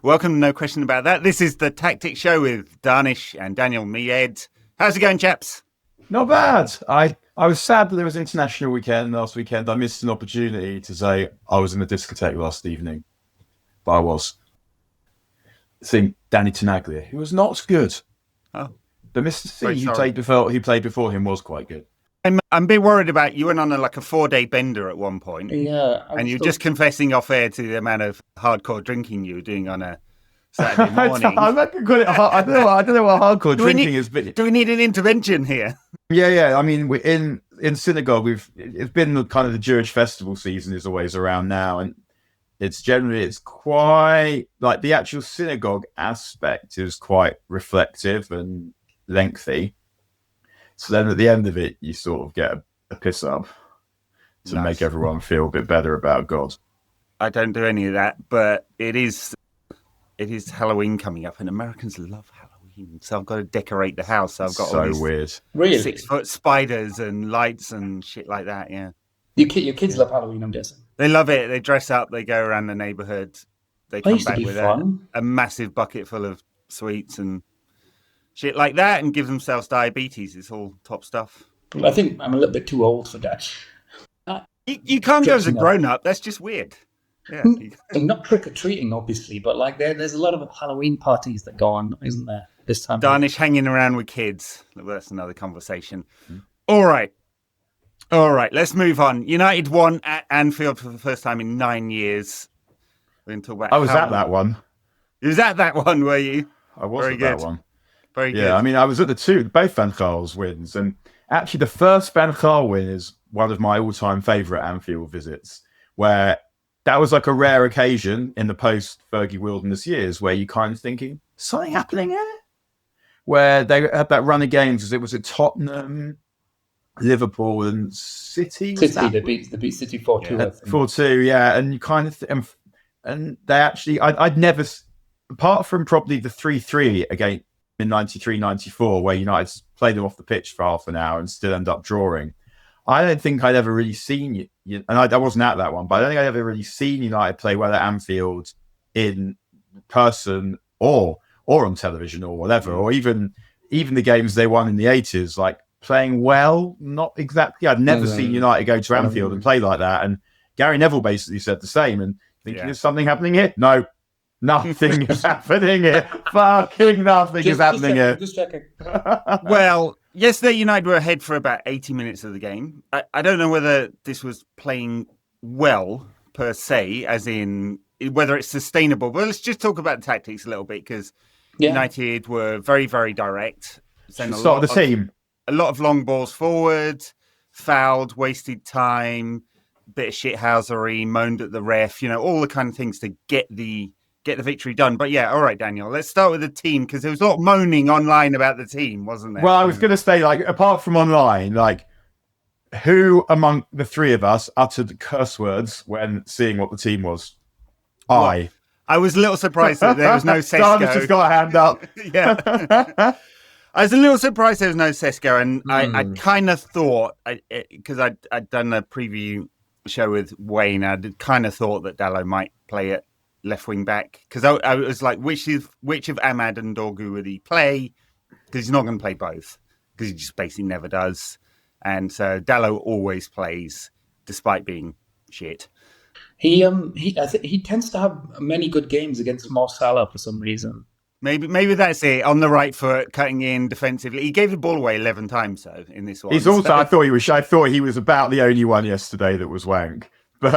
Welcome, no question about that. This is the Tactics Show with Dharnish and Daniel, me, Ed. How's it going, chaps? Not bad. I was sad that there was international weekend last weekend. I missed an opportunity to say I was in the discotheque last evening, but I was seeing Danny Tenaglia, who was not good. Oh, but Mr. C, who played before him, was quite good. I'm a bit worried about you went on a 4-day bender at one point. Yeah. And you're just confessing off air to the amount of hardcore drinking you were doing on a Saturday morning. I don't know what hardcore drinking is. But do we need an intervention here? Yeah. I mean, we're in synagogue. It's been kind of the Jewish festival season is always around now, and it's quite like the actual synagogue aspect is quite reflective and lengthy. So then at the end of it, you sort of get a piss up to make everyone feel a bit better about God. I don't do any of that, but it is Halloween coming up, and Americans love Halloween. So I've got to decorate the house. So I've got all these weird, really 6-foot spiders and lights and shit like that. Yeah, your kids love Halloween, I'm guessing. They love it. They dress up. They go around the neighborhood. They come back with a massive bucket full of sweets and shit like that, and give themselves diabetes. It's all top stuff. Well, I think I'm a little bit too old for that. You can't go as a grown-up. That's just weird. Yeah. Not trick-or-treating, obviously, but there's a lot of Halloween parties that go on, isn't there, this time? Dharnish hanging around with kids. That's another conversation. All right, let's move on. United won at Anfield for the first time in 9 years. We're going to talk about I was at that one. You was at that one, were you? I was at that one. Very good. Yeah, I mean, I was at both Van Gaal's wins, and actually the first Van Gaal win is one of my all-time favourite Anfield visits, where that was like a rare occasion in the post-Fergie Wilderness years where you kind of thinking, something happening here? Where they had that run of games, because it was at Tottenham, Liverpool and City. They beat City 4-2. 4-2, yeah, and you kind of... and they actually... I'd never... Apart from probably the 3-3 against in 93-94, where United played them off the pitch for half an hour and still end up drawing. I don't think I'd ever really seen and I wasn't at that one, but I don't think I'd ever really seen United play well at Anfield in person or on television or whatever, or even the games they won in the 80s, like playing well, not exactly. I'd never seen United go to Anfield and play like that. And Gary Neville basically said the same, and thinking, there's something happening here? No. Nothing is happening here. Fucking nothing is happening here. Just checking. Well, yesterday United were ahead for about 80 minutes of the game. I don't know whether this was playing well per se, as in whether it's sustainable. But let's just talk about the tactics a little bit, because United were very, very direct. Start of the team. A lot of long balls forward, fouled, wasted time, bit of shithousery, moaned at the ref, all the kind of things to get the victory done. But yeah, all right, Daniel, let's start with the team, because there was a lot of moaning online about the team, wasn't there? Well, I was going to say, apart from online, who among the three of us uttered curse words when seeing what the team was? Well, I was a little surprised that there was no Sesko. Dharnish just got a hand up. Yeah. I was a little surprised there was no Sesko, and I kind of thought, because I'd done a preview show with Wayne, I kind of thought that Dalot might play it left wing back, because I was like, which of Ahmad and Dorgu would he play? Because he's not going to play both, because he just basically never does. And so Dalot always plays, despite being shit. He tends to have many good games against Mo Salah for some reason. Maybe that's it. On the right foot, cutting in defensively. He gave the ball away 11 times though in this one. He's also. I thought he was about the only one yesterday that was wank. But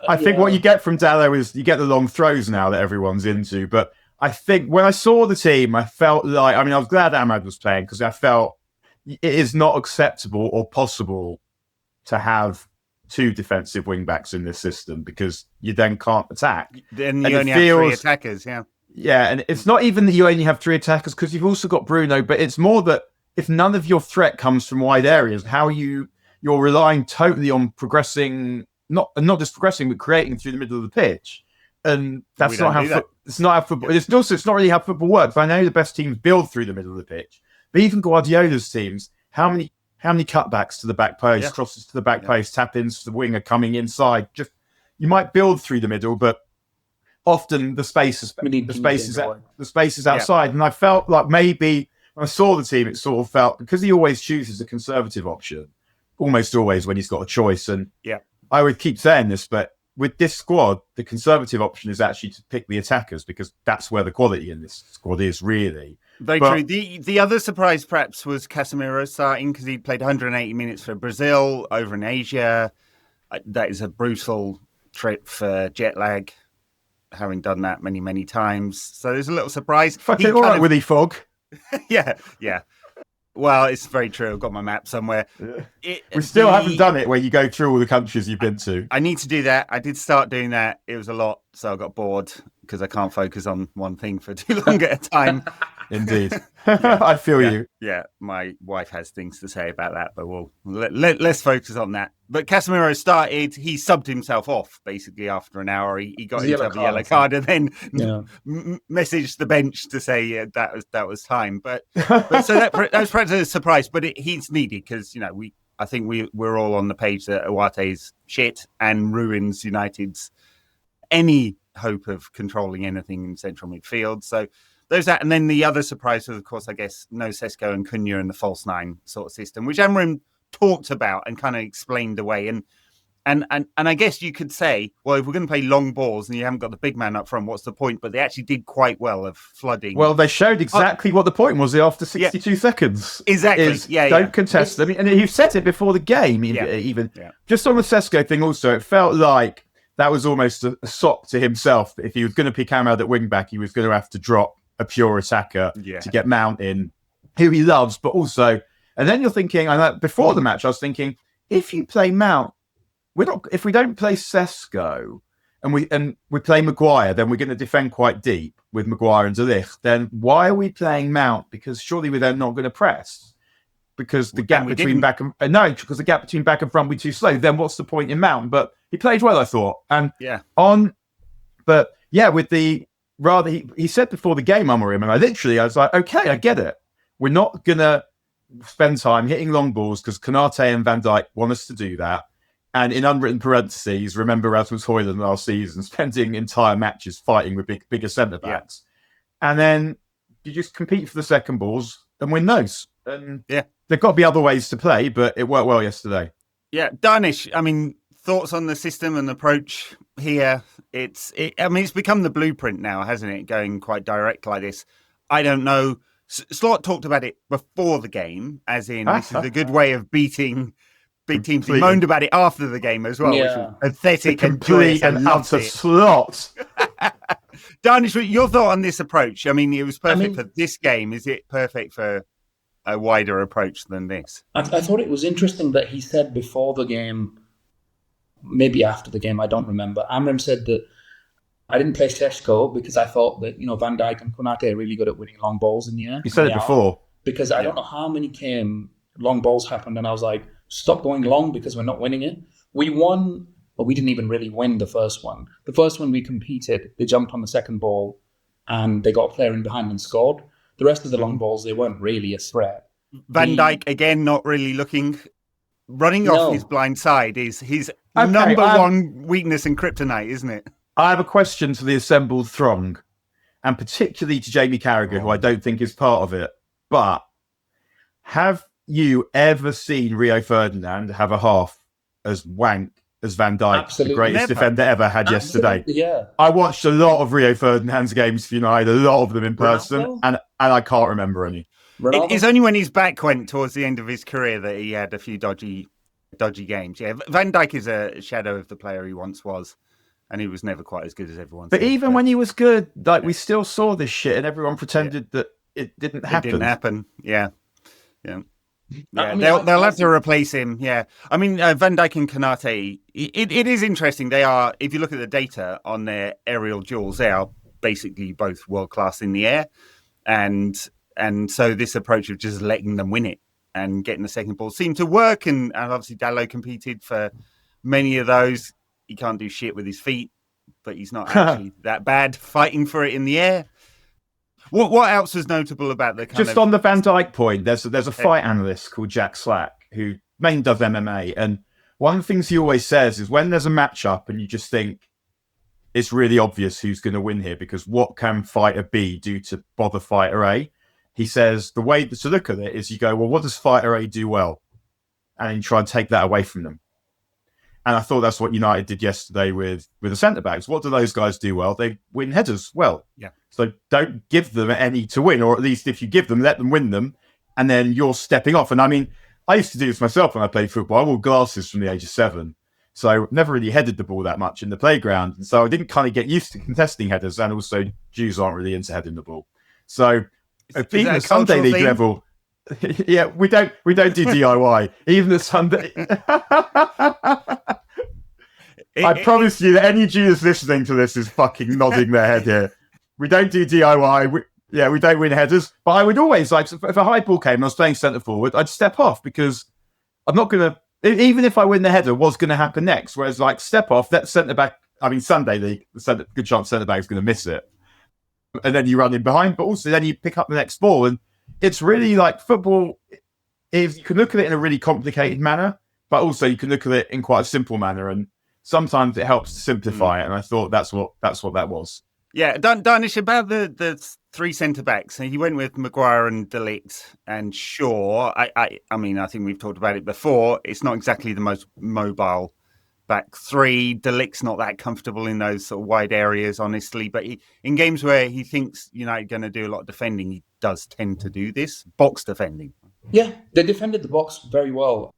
I think what you get from Dalot is you get the long throws now that everyone's into. But I think when I saw the team, I felt like, I was glad Ahmad was playing, because I felt it is not acceptable or possible to have two defensive wing backs in this system, because you then can't attack. Then you only have three attackers, yeah. Yeah, and it's not even that you only have three attackers, because you've also got Bruno, but it's more that if none of your threat comes from wide areas, how you're relying totally on progressing, not just progressing, but creating through the middle of the pitch. And that's not how it's not how football. It's not really how football works. I know the best teams build through the middle of the pitch, but even Guardiola's teams, how many cutbacks to the back post, crosses to the back post, tap ins to the winger coming inside? Just you might build through the middle, but often the space is outside. And I felt like maybe when I saw the team, it sort of felt, because he always chooses a conservative option, almost always when he's got a choice. And I would keep saying this, but with this squad, the conservative option is actually to pick the attackers, because that's where the quality in this squad is, really. Very true. The other surprise perhaps was Casemiro starting, because he played 180 minutes for Brazil over in Asia. That is a brutal trip for jet lag, having done that many, many times. So there's a little surprise. Fucking all right, Willy Fogg. Yeah. Well, it's very true. I've got my map somewhere. We still haven't done it where you go through all the countries you've been to. I need to do that. I did start doing that. It was a lot, so I got bored because I can't focus on one thing for too long at a time. Indeed. I feel you. Yeah, my wife has things to say about that, but let's focus on that. But Casemiro started, he subbed himself off basically after an hour. He got himself a yellow card and then messaged the bench to say that was time. But so that was perhaps a surprise, but he's needed because, I think we're all on the page that Iwate is shit and ruins United's any hope of controlling anything in central midfield. So there's that. And then the other surprise was, of course, I guess, no Sesko and Cunha in the false nine sort of system, which Amorim talked about and kind of explained away. And I guess you could say, well, if we're going to play long balls and you haven't got the big man up front, what's the point? But they actually did quite well of flooding. Well, they showed exactly what the point was after 62 seconds. Exactly. Don't contest them. And you said it before the game, even. Yeah. Just on the Sesko thing also, it felt like that was almost a sock to himself. If he was going to pick Amad at wing back, he was going to have to drop a pure attacker to get Mount in, who he loves, but also, and then you're thinking, before the match, I was thinking, if you play Mount, if we don't play Sesko and we play Maguire, then we're going to defend quite deep with Maguire and De Ligt. Then why are we playing Mount? Because surely we're then not going to press. Because the gap between back and because the gap between back and front will be too slow. Then what's the point in Mount? But he played well, I thought. And with the rather he said before the game, Amorim, and I was like, okay, I get it. We're not gonna spend time hitting long balls because Konate and Van Dijk want us to do that. And in unwritten parentheses, remember Rasmus Højlund last season spending entire matches fighting with bigger centre backs, and then you just compete for the second balls and win those. And there've got to be other ways to play, but it worked well yesterday. Yeah, Dharnish, thoughts on the system and approach here? It's become the blueprint now, hasn't it? Going quite direct like this. I don't know. Slot talked about it before the game, as in this is a good way of beating big teams. He moaned about it after the game as well, which was pathetic and complete and utter slot. Dharnish, your thought on this approach? It was perfect for this game. Is it perfect for a wider approach than this? I thought it was interesting that he said before the game, maybe after the game, I don't remember. Amorim said that I didn't play Sesko because I thought that, Van Dijk and Konate are really good at winning long balls in the air. He said it before. Because I don't know how many long balls happened, and I was like, stop going long because we're not winning it. We won, but we didn't even really win the first one. The first one we competed, they jumped on the second ball and they got a player in behind and scored. The rest of the long balls, they weren't really a threat. Van Dijk, again, not really running off his blind side is his number one weakness and kryptonite, isn't it? I have a question to the assembled throng, and particularly to Jamie Carragher, who I don't think is part of it. But have you ever seen Rio Ferdinand have a half as wank as Van Dijk, Absolutely. The greatest defender ever had yesterday? Yeah. I watched a lot of Rio Ferdinand's games for United, a lot of them in person, and I can't remember any. It's only when his back went towards the end of his career that he had a few dodgy games. Yeah, Van Dijk is a shadow of the player he once was, and he was never quite as good as everyone said. But even when he was good, we still saw this shit, and everyone pretended that it didn't happen. It didn't happen. Yeah. They'll have to replace him. Yeah, Van Dijk and Konate. It is interesting. They are, if you look at the data on their aerial duels, they are basically both world class in the air, and so this approach of just letting them win it and getting the second ball seemed to work. And obviously Dalot competed for many of those. He can't do shit with his feet, but he's not actually that bad fighting for it in the air. What else was notable about the kind on the Van Dijk point? There's a fight analyst called Jack Slack who mainly does MMA, and one of the things he always says is when there's a matchup and you just think it's really obvious who's going to win here, because what can fighter B do to bother fighter A? He says the way to look at it is you go, well, what does fighter A do well? And then you try and take that away from them. And I thought that's what United did yesterday with the centre-backs. What do those guys do well? They win headers well. Yeah. So don't give them any to win, or at least if you give them, let them win them, and then you're stepping off. And I mean, I used to do this myself when I played football. I wore glasses from the age of 7. So I never really headed the ball that much in the playground. And so I didn't kind of get used to contesting headers, and also Jews aren't really into heading the ball. So even at Sunday League level, yeah, we don't do DIY. Even at Sunday. I promise you that any Jew that's listening to this is fucking nodding their head here. We don't do DIY. We don't win headers. But I would always, like, if a high ball came and I was playing centre forward, I'd step off, because I'm not going to, even if I win the header, what's going to happen next? Whereas, like, step off, that centre back, I mean, Sunday League, good chance centre back is going to miss it. And then you run in behind, but also then you pick up the next ball. And it's really like football, you can look at it in a really complicated manner, but also you can look at it in quite a simple manner. And sometimes it helps to simplify it. And I thought that's what that was. Yeah, Dharnish, about the 3 centre-backs. So he went with Maguire and De Ligt and Shaw. I mean, I think we've talked about it before. It's not exactly the most mobile back 3. De Ligt's not that comfortable in those sort of wide areas, honestly. But in games where he thinks United are going to do a lot of defending, he does tend to do this. Box defending. Yeah, they defended the box very well.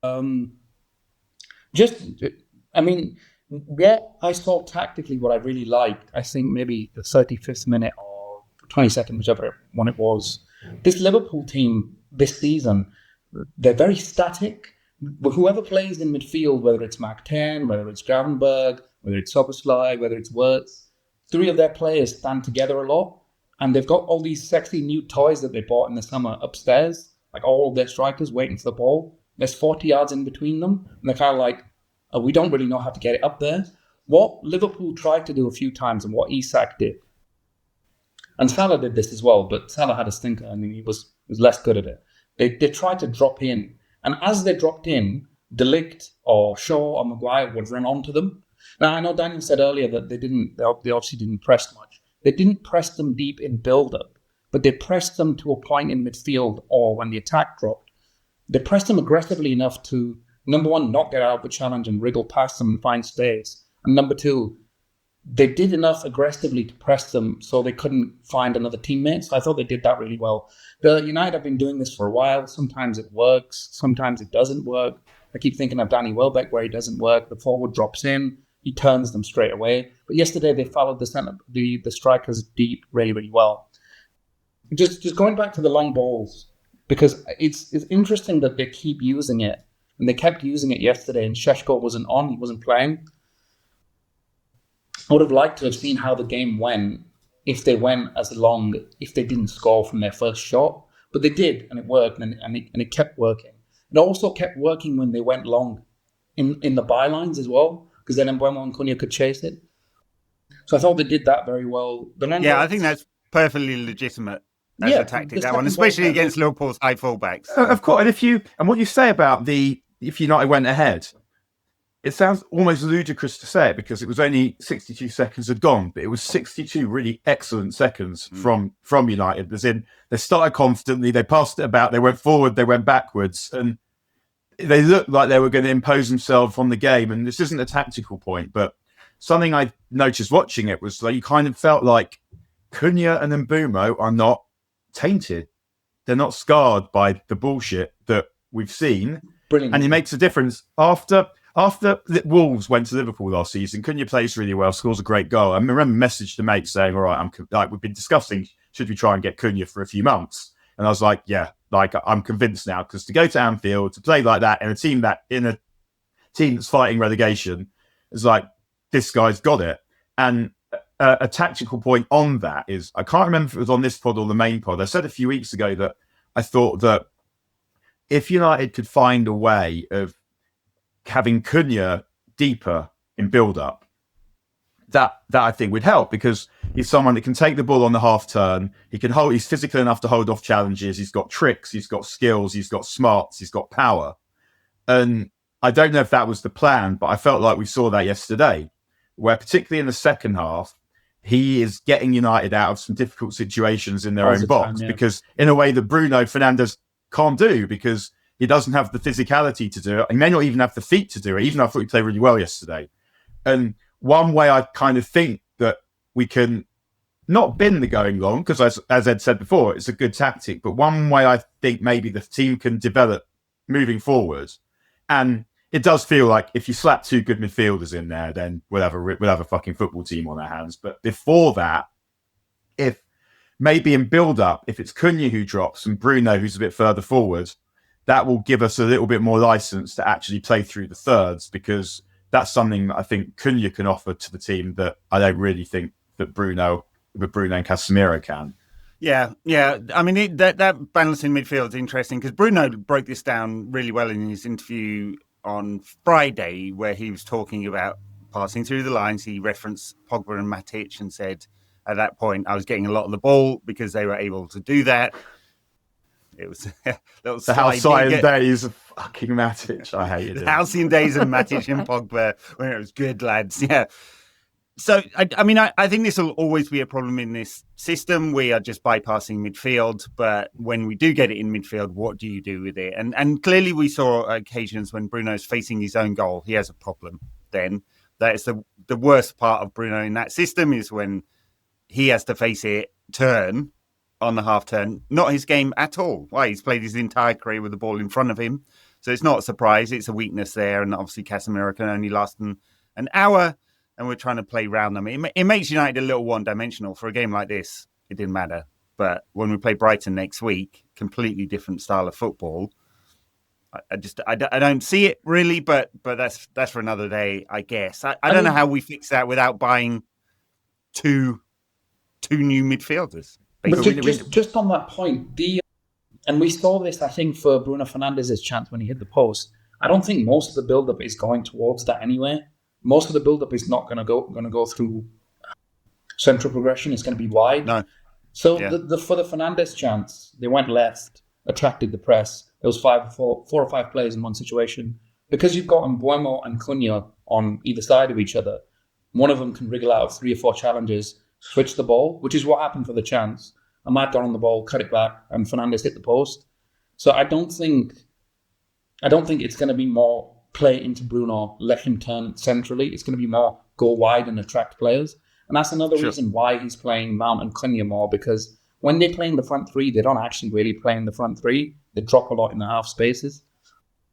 What I saw tactically, what I really liked, I think maybe the 35th minute or 22nd, whichever one it was, this Liverpool team this season, they're very static. Whoever plays in midfield, whether it's McTen, whether it's Gravenberg, whether it's Szoboszlai, whether it's Wirtz, 3 of their players stand together a lot, and they've got all these sexy new toys that they bought in the summer upstairs, like all of their strikers waiting for the ball. There's 40 yards in between them, and they're kind of like, we don't really know how to get it up there. What Liverpool tried to do a few times, and what Isak did, and Salah did this as well, but Salah had a stinker and he was less good at it. They tried to drop in, and as they dropped in, De Ligt or Shaw or Maguire would run onto them. Now, I know Daniel said earlier that they obviously didn't press much. They didn't press them deep in build-up, but they pressed them to a point in midfield, or when the attack dropped, they pressed them aggressively enough to, number one, not get out of the challenge and wriggle past them and find space. And number 2, they did enough aggressively to press them so they couldn't find another teammate. So I thought they did that really well. The United have been doing this for a while. Sometimes it works. Sometimes it doesn't work. I keep thinking of Danny Welbeck where he doesn't work. The forward drops in. He turns them straight away. But yesterday they followed the strikers deep really, really well. Just going back to the long balls, because it's interesting that they keep using it. And they kept using it yesterday, and Šeško wasn't on. He wasn't playing. I would have liked to have seen how the game went if they went as long, if they didn't score from their first shot. But they did, and it worked, and it kept working. It also kept working when they went long in the bylines as well, because then Mbeumo and Cunha could chase it. So I thought they did that very well. I think that's perfectly legitimate as a tactic, that one, especially against Liverpool's high fullbacks. Of course, and what you say about if United went ahead, it sounds almost ludicrous to say it because it was only 62 seconds had gone, but it was 62 really excellent seconds from United. As in, they started confidently, they passed it about, they went forward, they went backwards, and they looked like they were going to impose themselves on the game. And this isn't a tactical point, but something I noticed watching it was like you kind of felt like Cunha and Mbeumo are not tainted. They're not scarred by the bullshit that we've seen. Brilliant. And it makes a difference. After the Wolves went to Liverpool last season, Cunha plays really well, scores a great goal. I remember a message to mate saying, all right, we've been discussing, should we try and get Cunha for a few months? And I was like, yeah, I'm convinced now, because to go to Anfield, to play like that in a team that's fighting relegation, is like, this guy's got it. And a tactical point on that is, I can't remember if it was on this pod or the main pod. I said a few weeks ago that I thought that if United could find a way of having Cunha deeper in build-up, that I think would help, because he's someone that can take the ball on the half turn. He's physical enough to hold off challenges. He's got tricks. He's got skills. He's got smarts. He's got power. And I don't know if that was the plan, but I felt like we saw that yesterday, where particularly in the second half, he is getting United out of some difficult situations in their own box, because in a way that Bruno Fernandes can't do, because he doesn't have the physicality to do it. He may not even have the feet to do it, even though I thought he played really well yesterday. And one way I kind of think that we can not bin the going long, because as Ed said before, it's a good tactic, but one way I think maybe the team can develop moving forward, and it does feel like if you slap two good midfielders in there, then we'll have a fucking football team on our hands. But before that, if maybe in build-up, if it's Cunha who drops and Bruno who's a bit further forward, that will give us a little bit more license to actually play through the thirds, because that's something that I think Cunha can offer to the team that I don't really think that Bruno and Casemiro can. Yeah. I mean, that balancing midfield is interesting, because Bruno broke this down really well in his interview on Friday, where he was talking about passing through the lines. He referenced Pogba and Matic and said, at that point, I was getting a lot of the ball because they were able to do that. It was the halcyon days of fucking Matic. I hated it. The halcyon days of Matic and Pogba when it was good, lads. Yeah. So, I mean, I think this will always be a problem in this system. We are just bypassing midfield. But when we do get it in midfield, what do you do with it? And clearly we saw occasions when Bruno's facing his own goal. He has a problem then. That is the worst part of Bruno in that system, is when he has to face it, turn on the half turn. Not his game at all. Why? He's played his entire career with the ball in front of him. So it's not a surprise. It's a weakness there. And obviously Casemiro can only last an hour. And we're trying to play around them. It makes United a little one-dimensional. For a game like this, it didn't matter. But when we play Brighton next week, completely different style of football. I don't see it really, but that's for another day, I guess. I don't know how we fix that without buying two new midfielders. But just on that point, and we saw this, I think, for Bruno Fernandes' chance when he hit the post. I don't think most of the build-up is going towards that anyway. Most of the build-up is not going to go through central progression. It's going to be wide. No. So for the Fernandes chance, they went left, attracted the press. There was four or five players in one situation. Because you've got Mbeumo and Cunha on either side of each other, one of them can wriggle out of 3 or 4 challenges, switch the ball, which is what happened for the chance. Ahmad got on the ball, cut it back, and Fernandes hit the post. So I don't think it's going to be more play into Bruno, let him turn centrally. It's going to be more go wide and attract players. And that's another reason why he's playing Mount and Cunha more, because when they play in the front three, they don't actually really play in the front three. They drop a lot in the half spaces.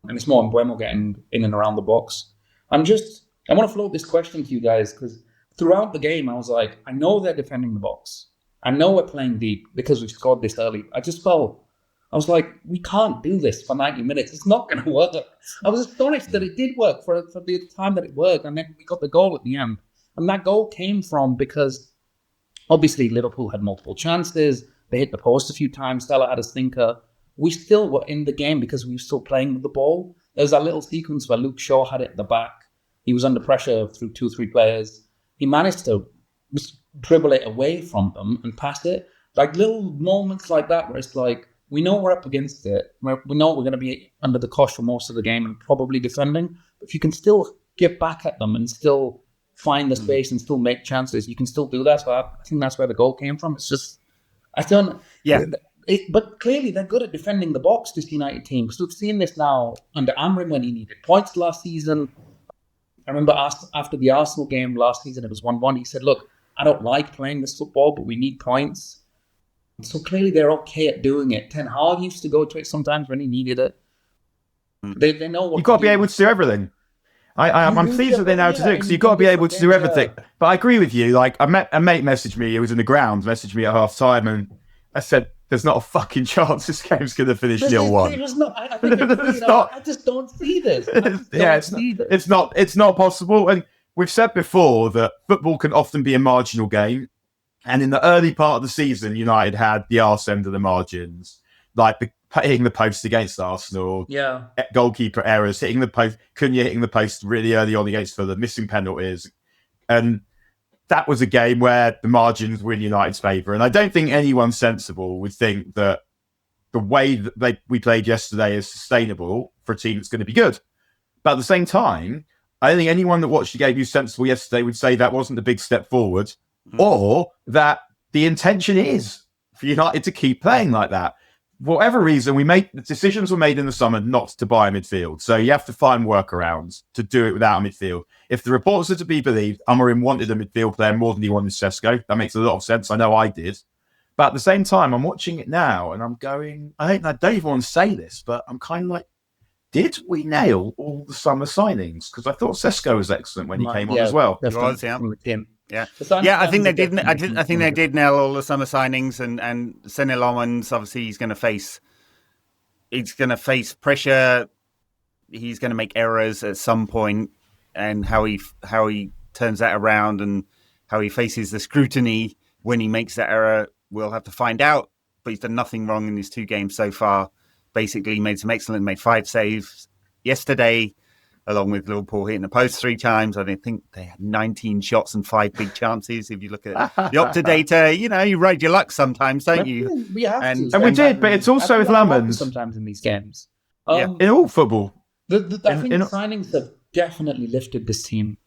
And it's more Mbeumo getting in and around the box. I want to float this question to you guys, because throughout the game, I was like, I know they're defending the box. I know we're playing deep because we've scored this early. I was like, we can't do this for 90 minutes. It's not going to work. I was astonished that it did work for the time that it worked. And then we got the goal at the end. And that goal came from because obviously Liverpool had multiple chances. They hit the post a few times. Salah had a stinker. We still were in the game because we were still playing with the ball. There was that little sequence where Luke Shaw had it at the back. He was under pressure through 2-3 players. He managed to dribble it away from them and pass it. Like little moments like that where it's like, we know we're up against it. We know we're going to be under the cosh for most of the game and probably defending. But if you can still get back at them and still find the space and still make chances, you can still do that. So I think that's where the goal came from. It's just, I don't... Yeah. But clearly they're good at defending the box, this United team. Because we've seen this now under Amrin when he needed points last season. I remember after the Arsenal game last season, it was 1-1. He said, look, I don't like playing this football, but we need points. So clearly they're okay at doing it. Ten Hag used to go to it sometimes when he needed it. They know what you've got to be able to do everything. I'm pleased that they know how to do it, because you've got to be able to do everything. Yeah. But I agree with you. Like a mate messaged me, he was in the ground, messaged me at half time, and I said, there's not a fucking chance this game's going to finish 0-1. I just don't see this. It's not possible. And we've said before that football can often be a marginal game. And in the early part of the season, United had the arse end of the margins, like hitting the post against Arsenal, goalkeeper errors, hitting the post, Cunha hitting the post really early on against Fulham, missing penalties. And that was a game where the margins were in United's favour. And I don't think anyone sensible would think that the way that we played yesterday is sustainable for a team that's going to be good. But at the same time, I think anyone that watched the game who's sensible yesterday would say that wasn't a big step forward, or that the intention is for United to keep playing like that. For whatever reason, the decisions were made in the summer not to buy a midfield. So you have to find workarounds to do it without a midfield. If the reports are to be believed, Amorim wanted a midfield player more than he wanted Sesko. That makes a lot of sense. I know I did. But at the same time, I'm watching it now and I'm going, I don't even want to say this, but I'm kind of like, did we nail all the summer signings? Because I thought Sesko was excellent when he came on as well. He was, yeah. I think they did. I think they did nail all the summer signings, and Senne Lomans, obviously he's going to face pressure. He's going to make errors at some point, and how he turns that around and how he faces the scrutiny when he makes that error, we'll have to find out. But he's done nothing wrong in his 2 games so far. Basically, made 5 saves yesterday, along with Liverpool hitting the post 3 times. I think they had 19 shots and 5 big chances. If you look at the Opta data, you ride your luck sometimes, don't you? We have and we did, but it's also with Lamans. Sometimes in these games. In all football. I think signings have definitely lifted this team.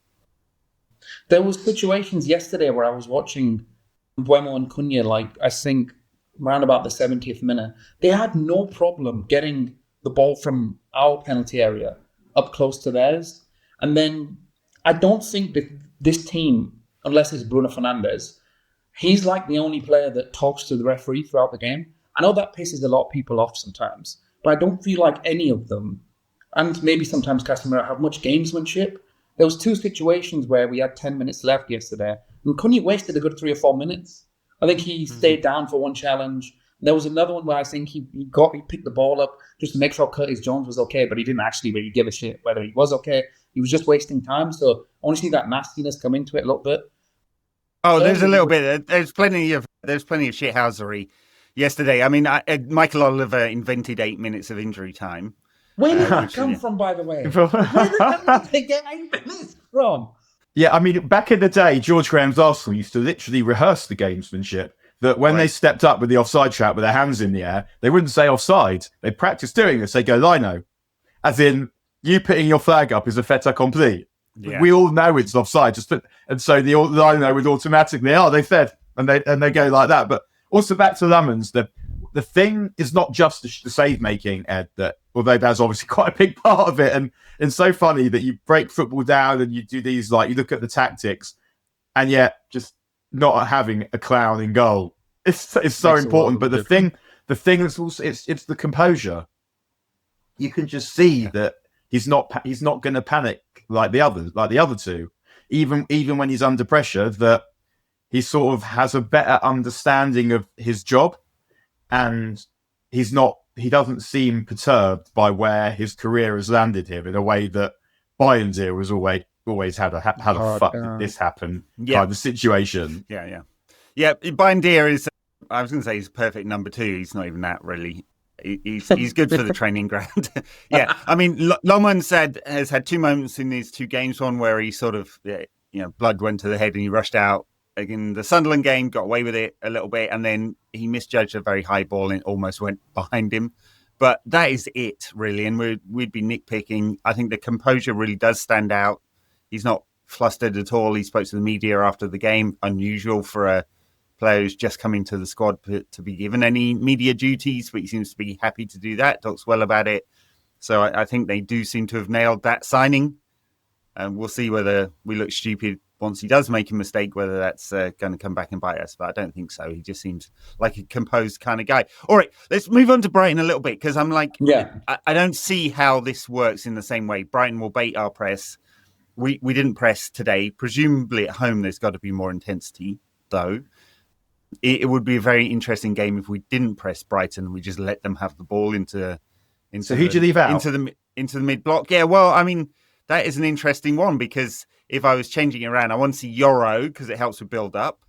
There was situations yesterday where I was watching Buemo and Cunha, I think, around about the 70th minute. They had no problem getting the ball from our penalty area up close to theirs. And then I don't think that this team, unless it's Bruno Fernandes, he's like the only player that talks to the referee throughout the game. I know that pisses a lot of people off sometimes, but I don't feel like any of them, and maybe sometimes Casemiro, have much gamesmanship. There was 2 situations where we had 10 minutes left yesterday, and Cunha wasted a good 3 or 4 minutes. I think he stayed down for one challenge. There was another one where I think he picked the ball up just to make sure Curtis Jones was okay, but he didn't actually really give a shit whether he was okay. He was just wasting time. So I want to see that nastiness come into it a little bit. Oh, there's a little bit. There's plenty of shithousery yesterday. I mean, Michael Oliver invented 8 minutes of injury time. Where did that come from, by the way? Where did they get 8 minutes from? Yeah, I mean, back in the day, George Graham's Arsenal used to literally rehearse the gamesmanship. That when they stepped up with the offside trap with their hands in the air, they wouldn't say offside. They practiced doing this. They go lino. As in, you putting your flag up is a fait accompli. Yeah. We all know it's offside. And so the lino would automatically, they said, and they go like that. But also back to Lamans, the thing is not just the save making, Ed, that although that's obviously quite a big part of it. And it's so funny that you break football down and you do these, you look at the tactics and yet just not having a clown in goal. It's so important. But the thing is also, it's the composure. You can just see that he's not going to panic like the other 2, even when he's under pressure, that he sort of has a better understanding of his job, and he doesn't seem perturbed by where his career has landed him in a way that Bayern's era was always had a fuck did this happen kind of situation. Yeah. Bayern is, I was going to say, he's a perfect number 2. He's not even that, really. He's good for the training ground. Yeah, I mean, Lomans has had 2 moments in these 2 games. One where he sort of, blood went to the head and he rushed out. In the Sunderland game, got away with it a little bit, and then he misjudged a very high ball and it almost went behind him. But that is it, really, and we'd be nitpicking. I think the composure really does stand out. He's not flustered at all. He spoke to the media after the game, unusual for a player who's just come into the squad to be given any media duties, but he seems to be happy to do that, talks well about it. So I think they do seem to have nailed that signing. And we'll see whether we look stupid once he does make a mistake, whether that's going to come back and bite us. But I don't think so. He just seems like a composed kind of guy. All right, let's move on to Brighton a little bit, because I'm like, I don't see how this works in the same way. Brighton will bait our press. We didn't press today. Presumably at home, there's got to be more intensity, though. It would be a very interesting game if we didn't press Brighton and we just let them have the ball into so who'd you leave out? Into the mid block. Yeah, well, I mean, that is an interesting one, because if I was changing it around, I want to see Yoro, because it helps with build up,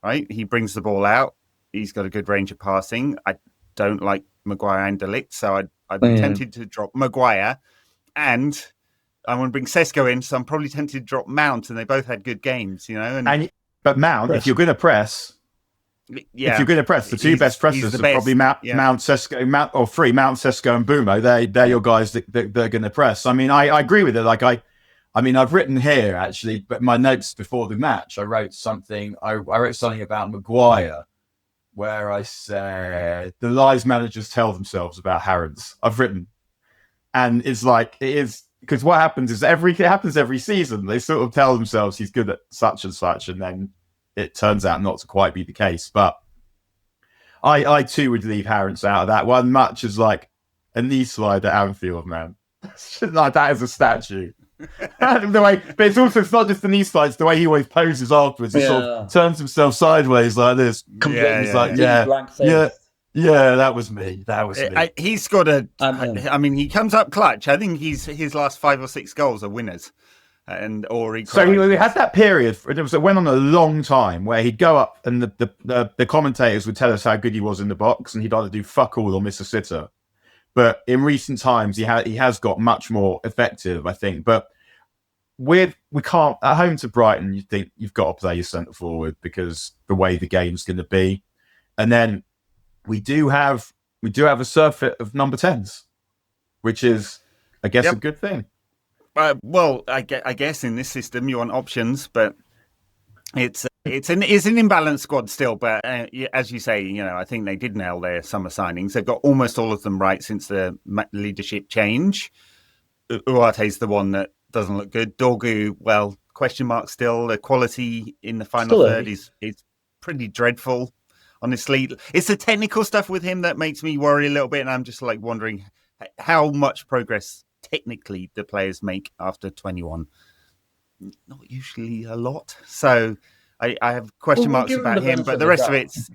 right? He brings the ball out. He's got a good range of passing. I don't like Maguire and De Ligt, so I'd be tempted to drop Maguire, and I want to bring Sesko in, so I'm probably tempted to drop Mount, and they both had good games, But Mount, if you're going to press, the 2 best pressers are probably Mount, Sesko, Mount, or 3, Mount, Sesko, and Bumo. They're your guys that are going to press. I mean, I agree with it. Like I I mean, I've written here actually, but my notes before the match, I wrote something. I wrote something about Maguire, where I said the lies managers tell themselves about Harrods. I've written, and it's like it is because what happens is it happens every season. They sort of tell themselves he's good at such and such, and then it turns out not to quite be the case. But I too would leave Harrods out of that one, much as like a knee slide at Anfield, man. Like that is a statue. The way, but it's not just the knee slides. The way he always poses afterwards, he sort of turns himself sideways like this. He's like, that was me. That was me. He's got I mean, he comes up clutch. I think his last 5 or 6 goals are winners, or he. So he had that period. It went on a long time where he'd go up, and the commentators would tell us how good he was in the box, and he'd either do fuck all or miss a sitter. But in recent times, he has got much more effective, I think. But we can't at home to Brighton. You think you've got to play your centre forward because the way the game's going to be, and then we do have a surfeit of number 10s, which is, I guess, a good thing. Well, I guess in this system you want options, but it's an imbalanced squad still. But as you say, I think they did nail their summer signings. They've got almost all of them right since the leadership change. Uate's the one that doesn't look good. Dorgu, well, question mark still. The quality in the final third is pretty dreadful. Honestly, it's the technical stuff with him that makes me worry a little bit, and I'm just like wondering how much progress technically the players make after 21. Not usually a lot. So I have question marks about him, but the rest of it's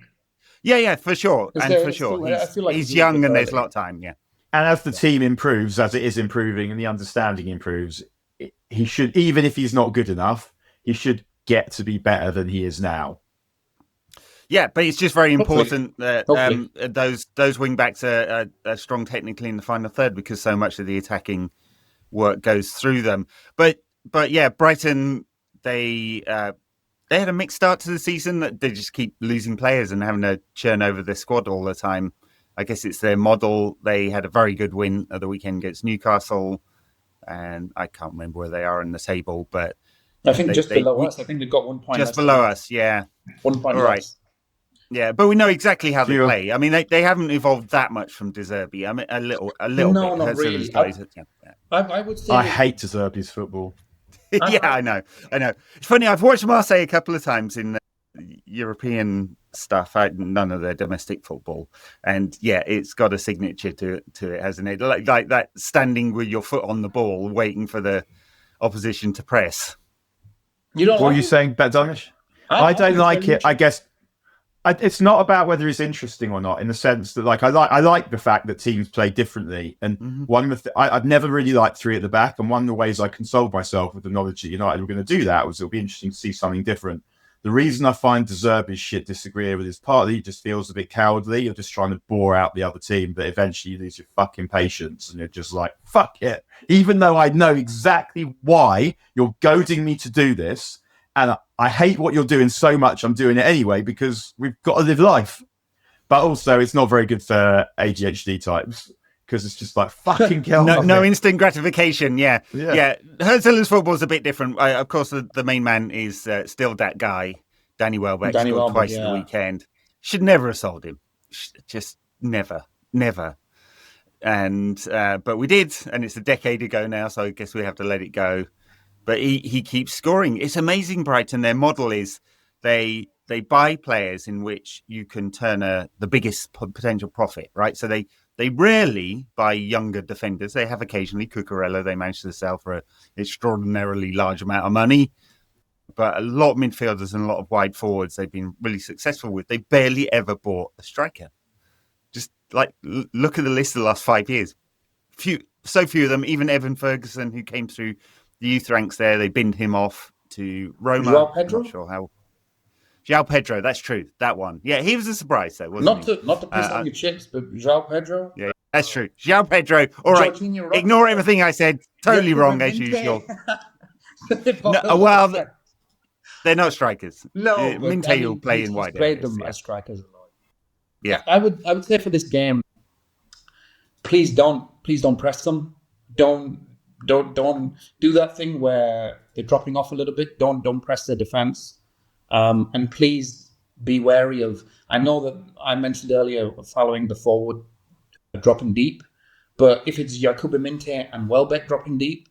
for sure. And for sure, he's young and there's a lot of time. Yeah. And as the team improves, as it is improving, and the understanding improves, he should, even if he's not good enough, he should get to be better than he is now. Yeah, but it's just very important that those wing backs are strong technically in the final third because so much of the attacking work goes through them. But yeah, Brighton, they had a mixed start to the season. That they just keep losing players and having to churn over their squad all the time. I guess it's their model. They had a very good win at the weekend against Newcastle, and I can't remember where they are in the table, but I think below us. I think they've got 1 point. Just below us, yeah. 1 point. All right. Yeah, but we know exactly how they play. I mean, they haven't evolved that much from De Zerbi. I mean, a little no, bit. Not really. I would say I hate De Zerbi's football. I know. It's funny. I've watched Marseille a couple of times in European stuff. None of their domestic football, and it's got a signature to it, hasn't it? Like that standing with your foot on the ball, waiting for the opposition to press. You don't. What are you saying, Dharnish? I don't like it. I guess. It's not about whether it's interesting or not, in the sense that, like, I like the fact that teams play differently. And one of the I've never really liked 3 at the back, and one of the ways I consoled myself with the knowledge that United were going to do that was it'll be interesting to see something different. The reason I find De Zerbi's shit disagreeable is partly he just feels a bit cowardly. You're just trying to bore out the other team, but eventually you lose your fucking patience, and you're just like, fuck it. Even though I know exactly why you're goading me to do this, and I hate what you're doing so much, I'm doing it anyway because we've got to live life. But also, it's not very good for ADHD types because it's just like, fucking kill. No instant gratification, yeah. Herzl's football's a bit different. Of course, the main man is still that guy, Danny Welbeck, scored twice at the weekend. Should never have sold him. Just never. And but we did, and it's a decade ago now, so I guess we have to let it go. But he keeps scoring. It's amazing, Brighton. Their model is they buy players in which you can turn the biggest potential profit, right? So they rarely buy younger defenders. They have occasionally Cucurella. They manage to sell for an extraordinarily large amount of money. But a lot of midfielders and a lot of wide forwards they've been really successful with. They barely ever bought a striker. Just like look at the list of the last 5 years. So few of them. Even Evan Ferguson, who came through the youth ranks there, they binned him off to Roma. João Pedro? I'm not sure how. João Pedro, that's true. That one. Yeah, he was a surprise, though, wasn't he? Not to piss on your chips, but João Pedro? Yeah, that's true. João Pedro. All right. Ignore everything I said. Totally wrong, as usual. Well, they're not strikers. No. Minte will play in wide played them as strikers a lot. Yeah. I would say for this game, please don't press them. Don't Don't do that thing where they're dropping off a little bit. Don't press their defense. And please be wary of. I know that I mentioned earlier following the forward dropping deep, but if it's Yakuba Minte and Welbeck dropping deep,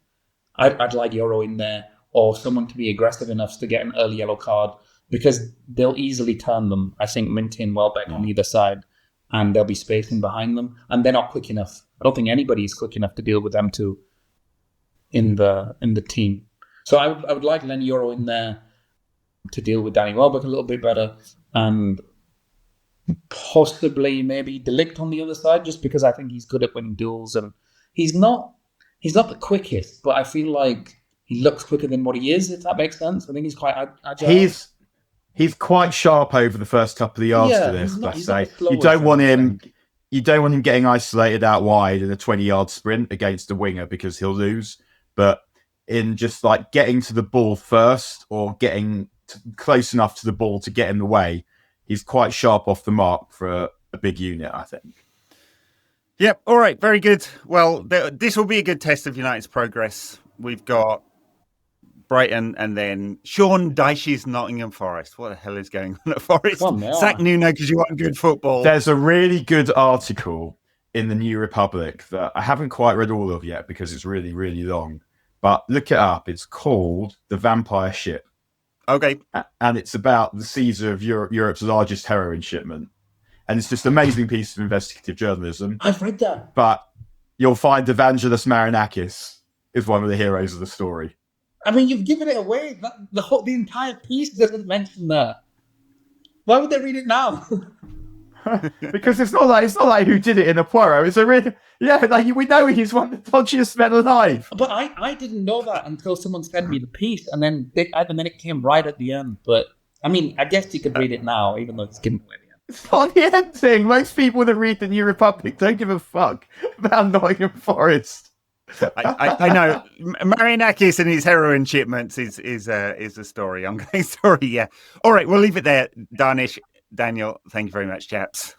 I'd like Euro in there, or someone to be aggressive enough to get an early yellow card, because they'll easily turn them. I think Minte and Welbeck on either side, and there'll be spacing behind them, and they're not quick enough. I don't think anybody's quick enough to deal with them two in the team. So I would like Len Euro in there to deal with Danny Welbeck a little bit better, and possibly maybe De Ligt on the other side, just because I think he's good at winning duels, and he's not the quickest, but I feel like he looks quicker than what he is, if that makes sense. I think he's quite agile. He's quite sharp over the first couple of yards to this, let's say. You don't want him getting isolated out wide in a 20-yard sprint against a winger, because he'll lose. But in just like getting to the ball first, or getting close enough to the ball to get in the way, he's quite sharp off the mark for a big unit, I think. Yep. All right. Very good. Well, this will be a good test of United's progress. We've got Brighton and then Sean Dyche's Nottingham Forest. What the hell is going on at Forest? Sack Nuno because you want good football. There's a really good article in the New Republic that I haven't quite read all of yet because it's really, really long. But look it up. It's called The Vampire Ship. Okay. And it's about the seizure of Europe's largest heroin shipment. And it's just an amazing piece of investigative journalism. I've read that. But you'll find Evangelos Marinakis is one of the heroes of the story. I mean, you've given it away. The entire piece doesn't mention that. Why would they read it now? Because it's not like who did it in a Poirot. It's a really, we know he's one of the dodgiest men alive. But I didn't know that until someone sent me the piece, and then it came right at the end. But I mean, I guess you could read it now, even though it's given away. It's not the end thing. Most people that read the New Republic don't give a fuck about Nottingham Forest. I know Marinakis and his heroin shipments is a story. I'm going sorry. Yeah. All right, we'll leave it there. Dharnish, Daniel, thank you very much, chaps.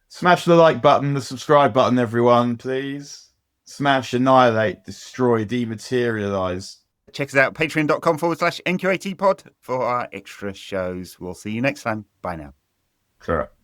Smash the like button, the subscribe button, everyone, please. Smash, annihilate, destroy, dematerialize. Check us out, patreon.com/NQAT pod for our extra shows. We'll see you next time. Bye now. Correct.